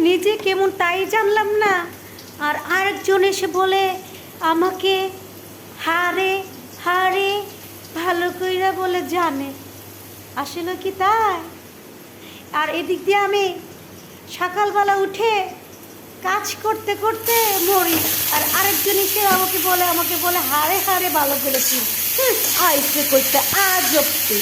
নিজে কেমন তাই জানলাম না, আর আরেকজন এসে বলে আমাকে হারে হারে ভালো কইরা বলে জানে। আসলে কি তাই? আর এদিক দিয়ে আমি সকালবেলা উঠে কাজ করতে করতে মরি, আর আরেকজন এসে আমাকে বলে হারে হারে ভালো করে চিন। আইসে করতে আজ অব্দি